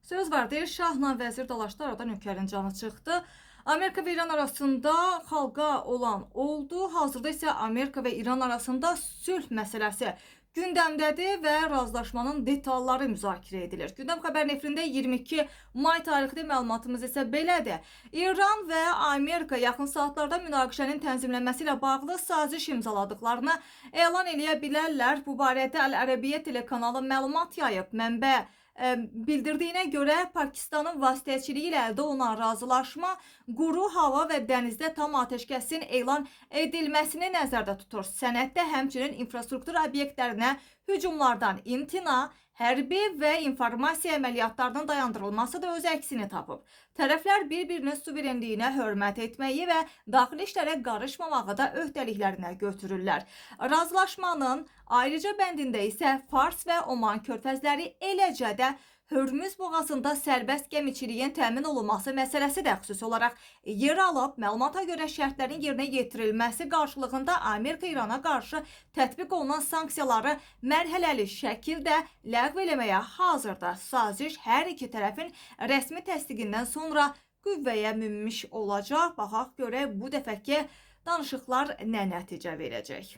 Söz var, deyir, şahla vəzir dalaşdı, aradan nökərin canı çıxdı. Amerika ve İran arasında xalqa olan oldu. Hazırda isə Amerika ve İran arasında sülh məsələsi gündəmdədir və razılaşmanın detalları müzakirə edilir. Gündəm xəbər nefrində 22 may tarixli məlumatımız isə belədir. İran və Amerika yaxın saatlarda münaqişənin tənzimlənməsi ilə bağlı saziş imzaladıklarını elan edə bilərlər. Bu barədə Əl-Ərəbiyyə telekanalı məlumat yayıb. Mənbə bildirdiyinə görə Pakistanın vasitəçiliyi ilə əldə olunan razılaşma quru, hava və dənizdə tam atəşkəsin elan edilməsini nəzərdə tutur. Sənəddə həmçinin infrastruktur obyektlərinə hücumlardan imtina, hərbi və informasiya əməliyyatlarının dayandırılması da öz əksini tapıb. Tərəflər bir-birinin suverenliyinə hörmət etməyi və daxili işlərə qarışmamağı da öhdəliklərinə götürürlər. Razılaşmanın ayrıca bəndində isə Fars və Oman körfəzləri, eləcə də Hörmüz boğazında sərbəst gəmiçiliyin təmin olunması məsələsi də xüsusi olaraq yer alıb. Məlumata görə şərtlərin yerinə yetirilməsi qarşılığında Amerika İrana qarşı tətbiq olunan sanksiyaları mərhələli şəkildə ləğv eləməyə hazırda. Saziş hər iki tərəfin rəsmi təsdiqindən sonra qüvvəyə minmiş olacaq. Baxaq görək bu dəfəki danışıqlar nə nəticə verəcək.